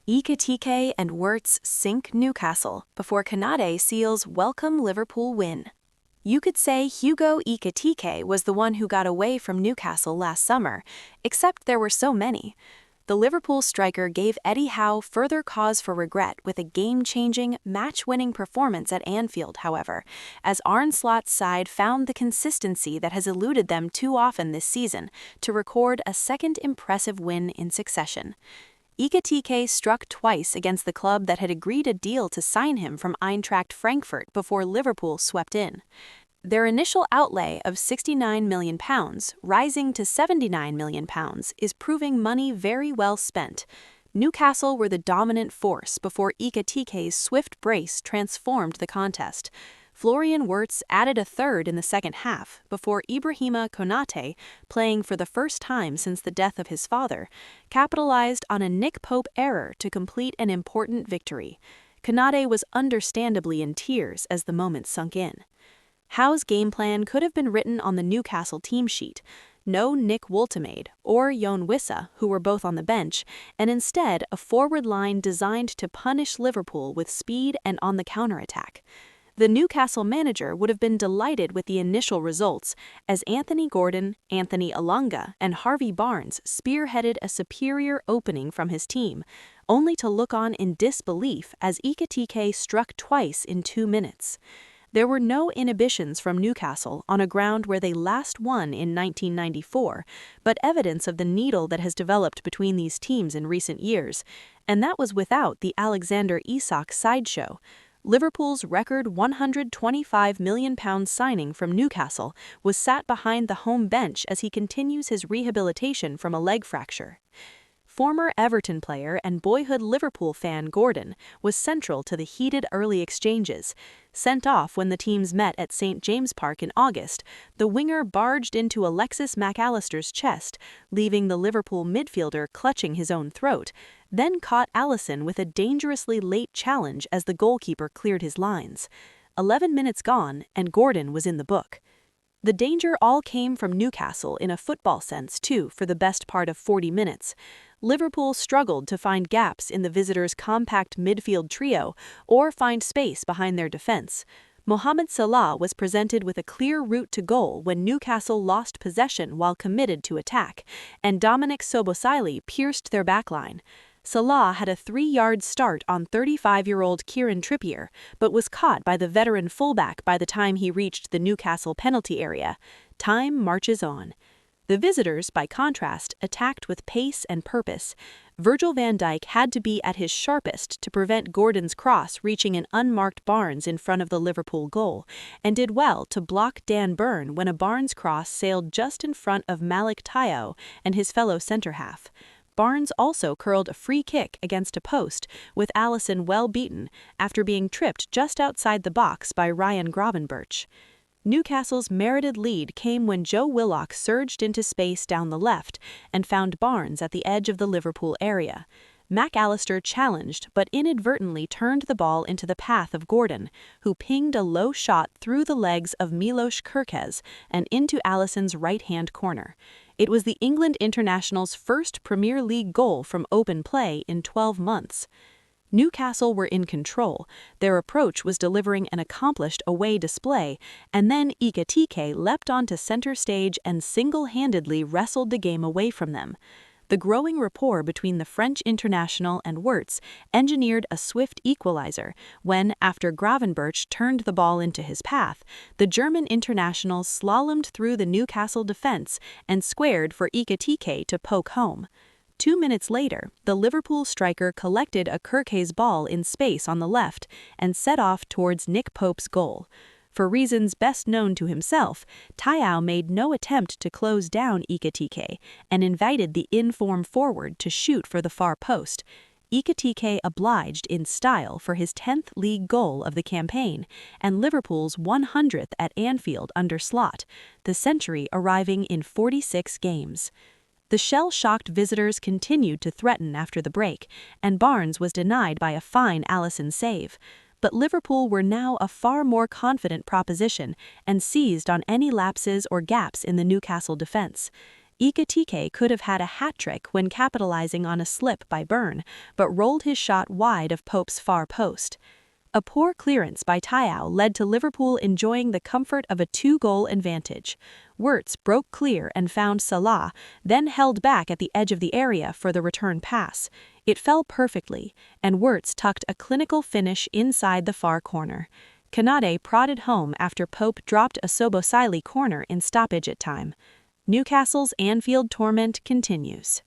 Ekitike and Wirtz sink Newcastle before Konate seals welcome Liverpool win. You could say Hugo Ekitike was the one who got away from Newcastle last summer, except there were so many. The Liverpool striker gave Eddie Howe further cause for regret with a game-changing, match-winning performance at Anfield, however, as Arne's side found the consistency that has eluded them too often this season to record a second impressive win in succession. Ekitike struck twice against the club that had agreed a deal to sign him from Eintracht Frankfurt before Liverpool swept in. Their initial outlay of £69 million, rising to £79 million, is proving money very well spent. Newcastle were the dominant force before Ekitike's swift brace transformed the contest. Florian Wirtz added a third in the second half before Ibrahima Konate, playing for the first time since the death of his father, capitalized on a Nick Pope error to complete an important victory. Konate was understandably in tears as the moment sunk in. Howe's game plan could have been written on the Newcastle team sheet. No Nick Woltemade or Jon Wissa, who were both on the bench, and instead a forward line designed to punish Liverpool with speed and on the counterattack. The Newcastle manager would have been delighted with the initial results, as Anthony Gordon, Anthony Elanga, and Harvey Barnes spearheaded a superior opening from his team, only to look on in disbelief as Ekitike struck twice in 2 minutes. There were no inhibitions from Newcastle on a ground where they last won in 1994, but evidence of the needle that has developed between these teams in recent years, and that was without the Alexander Isak sideshow. Liverpool's record £125 million signing from Newcastle was sat behind the home bench as he continues his rehabilitation from a leg fracture. Former Everton player and boyhood Liverpool fan Gordon was central to the heated early exchanges. Sent off when the teams met at St. James Park in August, the winger barged into Alexis Mac Allister's chest, leaving the Liverpool midfielder clutching his own throat, then caught Alisson with a dangerously late challenge as the goalkeeper cleared his lines. 11 minutes gone, and Gordon was in the book. The danger all came from Newcastle in a football sense, too, for the best part of 40 minutes. Liverpool struggled to find gaps in the visitors' compact midfield trio or find space behind their defense. Mohamed Salah was presented with a clear route to goal when Newcastle lost possession while committed to attack, and Dominic Szoboszlai pierced their backline. Salah had a 3-yard start on 35-year-old Kieran Trippier, but was caught by the veteran fullback by the time he reached the Newcastle penalty area. Time marches on. The visitors, by contrast, attacked with pace and purpose. Virgil van Dijk had to be at his sharpest to prevent Gordon's cross reaching an unmarked Barnes in front of the Liverpool goal, and did well to block Dan Burn when a Barnes cross sailed just in front of Malik Taiwo and his fellow centre-half. Barnes also curled a free kick against a post, with Alisson well beaten after being tripped just outside the box by Ryan Gravenberch. Newcastle's merited lead came when Joe Willock surged into space down the left and found Barnes at the edge of the Liverpool area. Mac Allister challenged but inadvertently turned the ball into the path of Gordon, who pinged a low shot through the legs of Milos Kerkez and into Alisson's right-hand corner. It was the England international's first Premier League goal from open play in 12 months. Newcastle were in control. Their approach was delivering an accomplished away display, and then Ekitike leapt onto center stage and single-handedly wrestled the game away from them. The growing rapport between the French international and Wirtz engineered a swift equalizer when, after Gravenberch turned the ball into his path, the German international slalomed through the Newcastle defense and squared for Ekitike to poke home. 2 minutes later, the Liverpool striker collected a Kerkez ball in space on the left and set off towards Nick Pope's goal. For reasons best known to himself, Taiwo made no attempt to close down Ekitike and invited the in-form forward to shoot for the far post. Ekitike obliged in style for his 10th league goal of the campaign and Liverpool's 100th at Anfield under Slot, the century arriving in 46 games. The shell-shocked visitors continued to threaten after the break, and Barnes was denied by a fine Alisson save. But Liverpool were now a far more confident proposition and seized on any lapses or gaps in the Newcastle defense. Ekitike could have had a hat-trick when capitalizing on a slip by Byrne, but rolled his shot wide of Pope's far post. A poor clearance by Thiaw led to Liverpool enjoying the comfort of a 2-goal advantage. Wirtz broke clear and found Salah, then held back at the edge of the area for the return pass. It fell perfectly, and Wirtz tucked a clinical finish inside the far corner. Konate prodded home after Pope dropped a Sobosili corner in stoppage at time. Newcastle's Anfield torment continues.